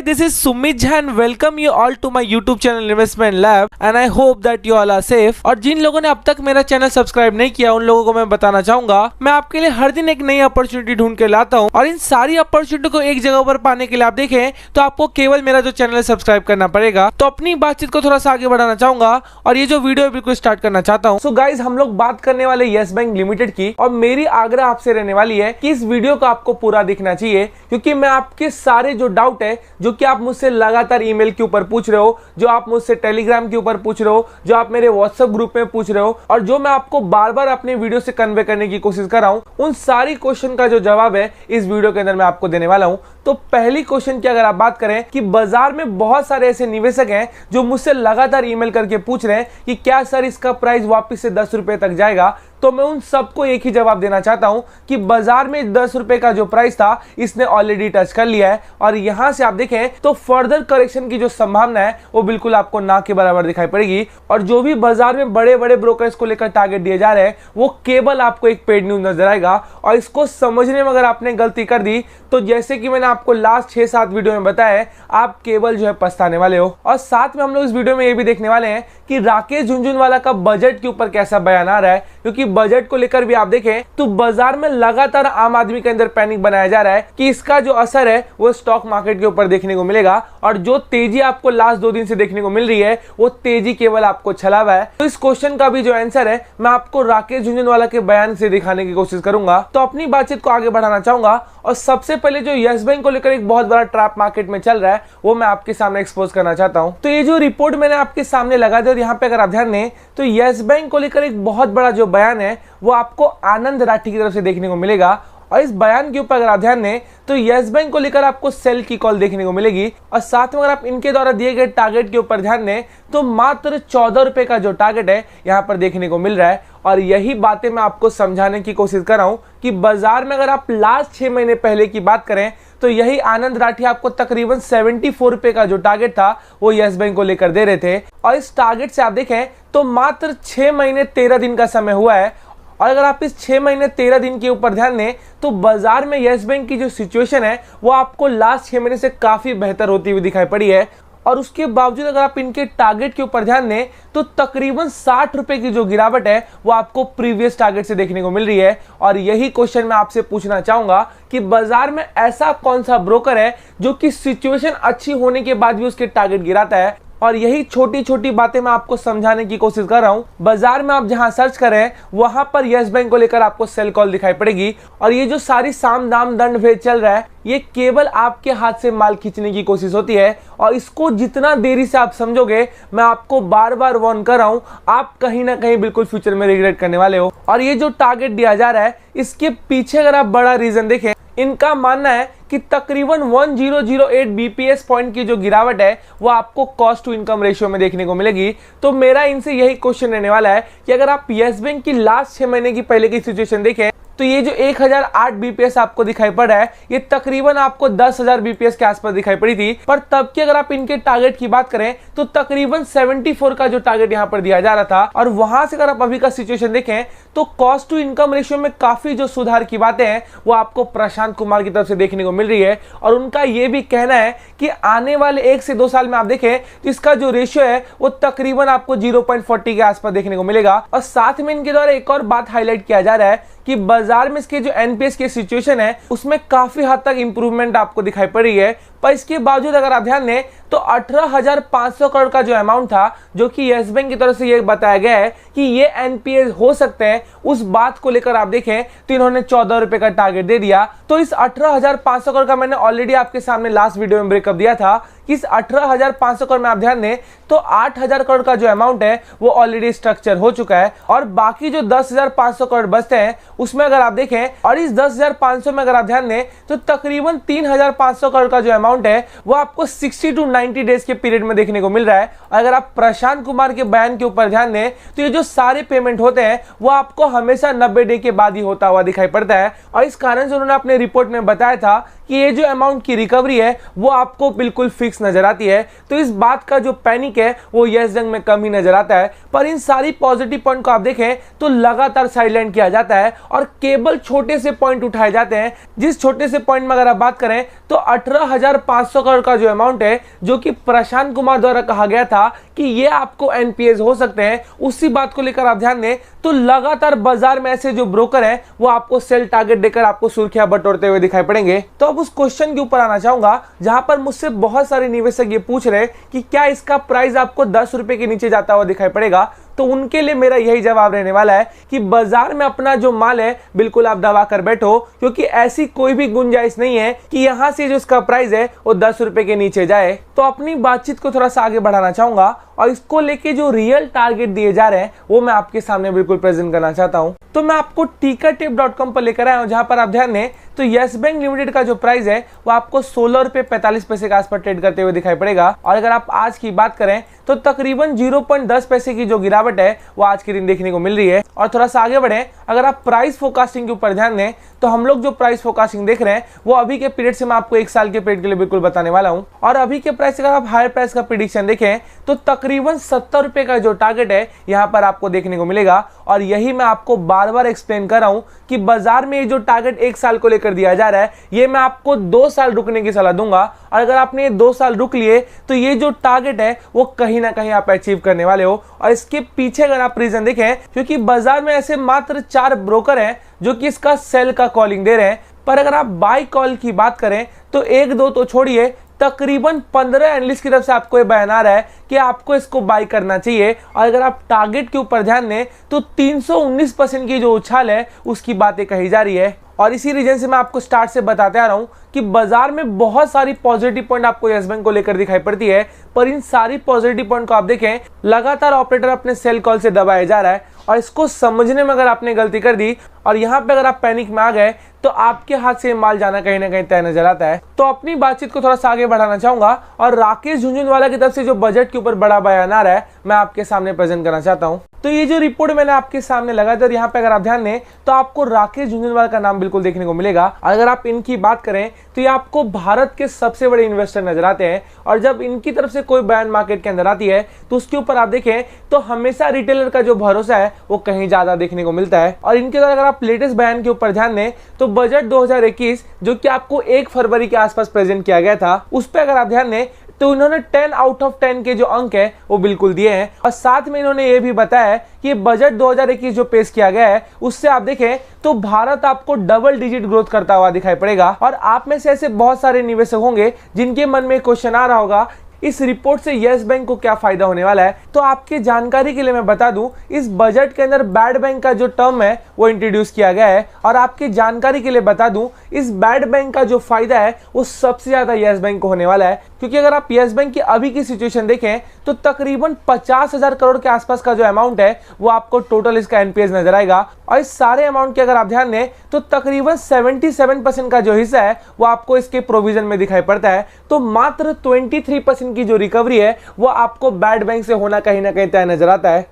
this is Sumit Jha and welcome you all to my YouTube channel Investment Lab and I hope that you all are safe। और जिन लोगों ने अब तक मेरा channel subscribe नहीं किया उन लोगों को मैं बताना चाहूंगा, मैं आपके लिए हर दिन एक नई अपॉर्चुनिटी ढूंढ के लाता हूं और इन सारी अपॉर्चुनिटी को एक जगह पर पाने के लिए आप देखें तो आपको केवल मेरा जो चैनल है सब्सक्राइब करना पड़ेगा। तो अपनी बातचीत को थोड़ा सा आगे बढ़ाना चाहूंगा और ये जो वीडियो है बिल्कुल स्टार्ट करना चाहता हूँ। सो गाइज, हम लोग बात करने वाले यस बैंक लिमिटेड की और मेरी आग्रह आपसे रहने वाली है कि इस वीडियो को आपको पूरा देखना चाहिए, क्योंकि मैं आपके सारे जो डाउट है जो कि आप मुझसे लगातार ईमेल के ऊपर पूछ रहे हो, जो आप मुझसे टेलीग्राम के ऊपर पूछ रहे हो, जो आप मेरे व्हाट्सएप ग्रुप में पूछ रहे हो और जो मैं आपको बार बार अपने वीडियो से कन्वे करने की कोशिश कर रहा हूं, उन सारी क्वेश्चन का जो जवाब है इस वीडियो के अंदर मैं आपको देने वाला हूं। तो पहली क्वेश्चन की अगर आप बात करें कि बाजार में बहुत सारे ऐसे निवेशक हैं जो मुझसे लगातार ईमेल करके पूछ रहे हैं कि क्या सर इसका प्राइस वापस से 10 रुपए तक जाएगा, तो मैं उन सबको एक ही जवाब देना चाहता हूं कि बाजार में 10 रुपए का जो प्राइस था इसने ऑलरेडी टच कर लिया है और यहां से आप देखें तो फर्दर करेक्शन की जो संभावना है वो बिल्कुल आपको ना के बराबर दिखाई पड़ेगी। और जो भी बाजार में बड़े बड़े ब्रोकर्स को लेकर टारगेट दिए जा रहे हैं वो केवल आपको एक पेड न्यूज नजर आएगा और इसको समझने में अगर आपने गलती कर दी तो जैसे कि मैंने आपको लास्ट 6-7 वीडियो में बताया है, आप केवल जो है पछताने वाले हो। और साथ में हम लोग इस वीडियो में ये भी देखने वाले हैं कि राकेश झुनझुनवाला का बजट के ऊपर कैसा बयान आ रहा है, क्योंकि बजट को लेकर भी आप देखें तो बाजार में लगातार आम आदमी के अंदर पैनिक बनाया जा रहा है कि इसका जो असर है वो स्टॉक मार्केट के ऊपर देखने को मिलेगा और जो तेजी आपको लास्ट 2 दिन से देखने को मिल रही है वो तेजी केवल आपको छलावा है। तो इस क्वेश्चन का भी जो आंसर है मैं आपको राकेश झुनझुनवाला के बयान से दिखाने की कोशिश करूंगा। तो अपनी बातचीत को आगे बढ़ाना चाहूंगा और सबसे पहले जो यस बैंक को लेकर एक बहुत बड़ा ट्रैप मार्केट में चल रहा है वो मैं आपके सामने एक्सपोज करना चाहता हूं। तो ये जो रिपोर्ट मैंने आपके सामने लगा दी और यहाँ पे अगर आप ध्यान दें तो यस बैंक को लेकर एक बहुत बड़ा जो बयान है वो आपको आनंद राठी की तरफ से देखने को मिलेगा और इस बयान के ऊपर अगर आप ध्यान दें तो यस बैंक को लेकर आपको सेल की कॉल देखने को मिलेगी और साथ में अगर आप इनके द्वारा दिए गए टारगेट के ऊपर ध्यान दें तो मात्र 14 रुपए का जो टारगेट है यहाँ पर देखने को मिल रहा है। और यही बातें मैं आपको समझाने की कोशिश कर रहा हूं कि बाजार में अगर आप लास्ट 6 महीने पहले की बात करें तो यही आनंद राठी आपको तकरीबन 74 रुपए का जो टारगेट था वो यस बैंक को लेकर दे रहे थे और इस टारगेट से आप देखें तो मात्र 6 महीने 13 दिन का समय हुआ है। और अगर आप इस 6 महीने 13 दिन के ऊपर ध्यान दें तो बाजार में यस बैंक की जो सिचुएशन है वो आपको लास्ट 6 महीने से काफी बेहतर होती हुई दिखाई पड़ी है। और उसके बावजूद अगर आप इनके टारगेट के ऊपर ध्यान दें तो तकरीबन 60 रुपए की जो गिरावट है वो आपको प्रीवियस टारगेट से देखने को मिल रही है। और यही क्वेश्चन मैं आपसे पूछना चाहूंगा कि बाजार में ऐसा कौन सा ब्रोकर है जो कि सिचुएशन अच्छी होने के बाद भी उसके टारगेट गिराता है। और यही छोटी छोटी बातें मैं आपको समझाने की कोशिश कर रहा हूं। बाजार में आप जहां सर्च करें वहां पर यस बैंक को लेकर आपको सेल कॉल दिखाई पड़ेगी और ये जो सारी साम दाम दंड भेद चल रहा है ये केवल आपके हाथ से माल खींचने की कोशिश होती है और इसको जितना देरी से आप समझोगे मैं आपको बार बार वार्न कर रहा हूं, आप कहीं ना कहीं बिल्कुल फ्यूचर में रिग्रेट करने वाले हो। और ये जो टारगेट दिया जा रहा है इसके पीछे अगर आप बड़ा रीजन देखें, इनका मानना है कि तकरीबन 1008 बीपीएस पॉइंट की जो गिरावट है वो आपको कॉस्ट टू इनकम रेशियो में देखने को मिलेगी। तो मेरा इनसे यही क्वेश्चन रहने वाला है कि अगर आप यस बैंक की लास्ट 6 महीने की पहले की सिचुएशन देखें तो ये जो 1008 बीपीएस आपको दिखाई पड़ रहा है ये तकरीबन आपको 10,000 बीपीएस के आसपास दिखाई पड़ी थी, पर तब की अगर आप इनके टारगेट की बात करें तो तकरीबन 74 का जो टारगेट यहाँ पर दिया जा रहा था। और वहां से अगर आप अभी का सिचुएशन देखें तो कॉस्ट टू इनकम रेशियो में काफी जो सुधार की बातें हैं वो आपको प्रशांत कुमार की तरफ से देखने को मिल रही है और उनका ये भी कहना है कि आने वाले 1 से 2 साल में आप देखें तो इसका जो रेशियो है वो तकरीबन आपको 0.40 के आसपास देखने को मिलेगा। और साथ में इनके द्वारा एक और बात हाईलाइट किया जा रहा है कि बाजार में इसके जो एनपीएस की सिचुएशन है उसमें काफी हद तक इंप्रूवमेंट आपको दिखाई पड़ रही है। पर इसके बावजूद अगर आप ध्यान दें तो 18,500 करोड़ का जो अमाउंट था जो कि यस बैंक की तरफ से ये बताया गया है कि ये एनपीएस हो सकते हैं, उस बात को लेकर आप देखें तो इन्होंने 14 रुपए का टारगेट दे दिया। तो इस 18,500 करोड़ का मैंने ऑलरेडी आपके सामने लास्ट वीडियो में ब्रेकअप दिया था कि इस 18,500 करोड़ में आप ध्यान दें तो 8,000 करोड़ का जो अमाउंट है वो ऑलरेडी स्ट्रक्चर हो चुका है और बाकी जो 10,500 करोड़ बचते हैं उसमें अगर आप देखें और इस 10,500 में अगर आप ध्यान दें तो तकरीबन 3,500 करोड़ का जो अमाउंट है वो आपको 60 to 90 डेज के पीरियड में देखने को मिल रहा है। अगर आप प्रशांत कुमार के बयान के ऊपर ध्यान दें तो ये जो सारे पेमेंट होते हैं वो आपको हमेशा 90 डे के बाद ही होता हुआ दिखाई पड़ता है और इस कारण से उन्होंने अपने रिपोर्ट में बताया था कि ये जो अमाउंट की रिकवरी है वो आपको बिल्कुल फिक्स फिक्स नजर आती है, तो इस बात का जो पैनिक है वो यस बैंक में कम ही नजर आता है। पर इन सारी पॉजिटिव पॉइंट को आप देखें तो लगातार साइडलाइन किया जाता है और केवल छोटे से पॉइंट उठाए जाते हैं। जिस छोटे से पॉइंट में अगर आप बात करें तो 18,500 करोड़ का जो अमाउंट है, जो कि प्रशांत कुमार द्वारा कहा गया था कि ये आपको एनपीएस हो सकते हैं, उसी बात को लेकर आप ध्यान दें तो लगातार बाजार में ऐसे जो ब्रोकर हैं वो आपको सेल टारगेट देकर आपको सुर्खियां बटोरते हुए दिखाई पड़ेंगे। तो अब उस क्वेश्चन के ऊपर आना चाहूंगा जहां पर मुझसे बहुत सारे निवेशक ये पूछ रहे कि क्या इसका प्राइस आपको 10 रुपए के नीचे जाता हुआ दिखाई पड़ेगा। तो उनके लिए मेरा यही जवाब रहने वाला है कि बाजार में अपना जो माल है बिल्कुल आप दबा कर बैठो, क्योंकि ऐसी कोई भी गुंजाइश नहीं है कि यहां से जो इसका प्राइस है वो 10 रुपए के नीचे जाए। तो अपनी बातचीत को थोड़ा सा आगे बढ़ाना चाहूंगा और इसको लेके जो रियल टारगेट दिए जा रहे हैं वो मैं आपके सामने बिल्कुल प्रेजेंट करना चाहता हूं। तो मैं आपको tickertip.com पर लेकर आया हूं, जहां पर आप ध्यान दें तो यस बैंक लिमिटेड का जो प्राइस है वो आपको 16 रुपए 45 पैसे के आसपास ट्रेड करते हुए दिखाई पड़ेगा। और अगर आप आज की बात करें तो तकरीबन 0.10 पैसे की जो गिरावट है वो आज के दिन देखने को मिल रही है। और थोड़ा सा आगे बढ़े, अगर आप प्राइस फोरकास्टिंग के ऊपर ध्यान दें तो हम लोग जो प्राइस फोरकास्टिंग देख रहे हैं वो अभी के पीरियड से मैं आपको 1 साल के पीरियड के लिए बिल्कुल बताने वाला हूं। और अभी के प्राइस अगर आप हायर प्राइस का प्रेडिक्शन देखें तो तकरीबन 70 रुपए का जो टारगेट है यहाँ पर आपको देखने को मिलेगा। और यही मैं आपको बार बार एक्सप्लेन कर रहा हूं कि बाजार में ये जो टारगेट 1 साल को लेकर दिया जा रहा है ये मैं आपको 2 साल रुकने की सलाह दूंगा। और अगर आपने 2 साल रुक लिए तो ये जो टारगेट है वो कहीं ना कहीं आप अचीव करने वाले हो। और इसके पीछे अगर आप रीजन देखें, क्योंकि बाजार में ऐसे मात्र 4 ब्रोकर हैं जो कि इसका सेल का कॉलिंग दे रहे हैं, पर अगर आप बाय कॉल की बात करें तो 1-2 तो छोड़िए, तकरीबन 15 एनालिस्ट की तरफ से आपको ये बयान आ रहा है कि आपको इसको बाय करना चाहिए। और अगर आप टारगेट के ऊपर ध्यान दें तो 319% की जो उछाल है उसकी बातें कही जा रही है। और इसी रीजन से मैं आपको स्टार्ट से बताते आ रहा हूं कि बाजार में बहुत सारी पॉजिटिव पॉइंट आपको यस बैंक को लेकर दिखाई पड़ती है, पर इन सारी पॉजिटिव पॉइंट को आप देखें लगातार ऑपरेटर अपने सेल कॉल से दबाया जा रहा है। और इसको समझने में अगर आपने गलती कर दी और यहाँ पे अगर आप पैनिक में आ गए तो आपके हाथ से माल जाना कहीं ना कहीं तय नजर आता है। तो अपनी बातचीत को थोड़ा सा आगे बढ़ाना चाहूंगा और राकेश झुनझुनवाला की तरफ से जो बजट के ऊपर बड़ा बयान आ रहा है मैं आपके सामने प्रेजेंट करना चाहता हूं। तो ये जो रिपोर्ट मैंने आपके सामने लगाया था, यहाँ पे अगर आप ध्यान दें तो आपको राकेश झुनझुनवाला का नाम बिल्कुल देखने को मिलेगा। अगर आप इनकी बात करें तो ये आपको भारत के सबसे बड़े इन्वेस्टर नजर आते हैं। और जब इनकी तरफ से कोई बयान मार्केट के अंदर आती है तो उसके ऊपर आप देखें तो हमेशा रिटेलर का जो भरोसा है वो कहीं ज्यादा देखने को मिलता है। और इनके द्वारा अगर आप लेटेस्ट बयान के ऊपर ध्यान दें तो बजट 2021 जो कि आपको 1 फरवरी के आसपास प्रेजेंट किया गया था, उस पर अगर आप ध्यान दें तो इन्होंने 10 आउट ऑफ 10 के जो अंक है वो बिल्कुल दिए हैं। और साथ में इन्होंने ये भी बताया है कि बजट 2021 जो पेश किया गया है उससे आप देखें तो भारत आपको डबल डिजिट ग्रोथ करता हुआ दिखाई पड़ेगा। और आप में से ऐसे बहुत सारे निवेशक होंगे जिनके मन में क्वेश्चन आ रहा होगा इस रिपोर्ट से यस बैंक को क्या फायदा होने वाला है। तो आपकी जानकारी के लिए मैं बता दूं, इस बजट के अंदर बैड बैंक का जो टर्म है वो इंट्रोड्यूस किया गया है। और आपकी जानकारी के लिए बता दूं, इस बैड बैंक का जो फायदा है वो सबसे ज्यादा यस बैंक को होने वाला है, क्योंकि अगर आप यस बैंक की अभी की सिचुएशन देखें तो तकरीबन 50,000 करोड़ के आसपास का जो अमाउंट है वो आपको टोटल इसका एनपीएस नजर आएगा। और इस सारे अमाउंट के अगर आप ध्यान दें तो तकरीबन 77% का जो हिस्सा है वो आपको इसके प्रोविजन में दिखाई पड़ता है। तो मात्र 23% की जो रिकवरी है वो आपको बैड बैंक से होना कहीं ना कहीं तय नजर आता है।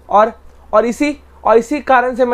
और इसी कारण से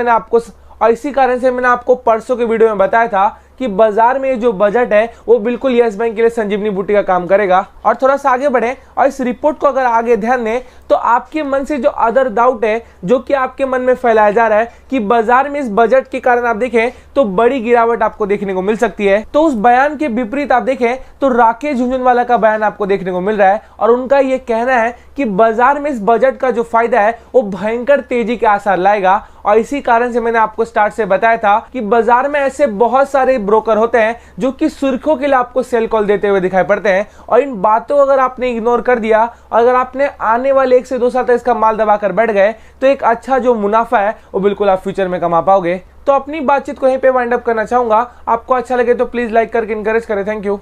मैंने आपको परसों के वीडियो में बताया था कि बाजार में जो बजट है वो बिल्कुल यस बैंक के लिए संजीवनी बूटी का काम करेगा। और थोड़ा सा आगे बढ़े और इस रिपोर्ट को अगर आगे ध्यान दें तो आपके मन से जो अदर डाउट है जो कि आपके मन में फैलाया जा रहा है कि बाजार में इस बजट के कारण आप देखें तो बड़ी गिरावट आपको देखने को मिल सकती है, तो उस बयान के विपरीत आप देखें तो राकेश झुनझुनवाला का बयान आपको देखने को मिल रहा है। और उनका यह कहना है कि बाजार में इस बजट का जो फायदा है वो भयंकर तेजी के आसार लाएगा। और इसी कारण से मैंने आपको स्टार्ट से बताया था कि बाजार में ऐसे बहुत सारे ब्रोकर होते हैं जो कि सुर्खियों के लिए आपको सेल कॉल देते हुए दिखाई पड़ते हैं। और इन बातों को अगर आपने इग्नोर कर दिया, अगर आपने आने वाले 1 से 2 साल तक इसका माल दबाकर बैठ गए तो एक अच्छा जो मुनाफा है वो बिल्कुल आप फ्यूचर में कमा पाओगे। तो अपनी बातचीत को यहीं पे वाइंड अप करना चाहूंगा। आपको अच्छा लगे तो प्लीज लाइक करके इनकरेज करें। Thank you.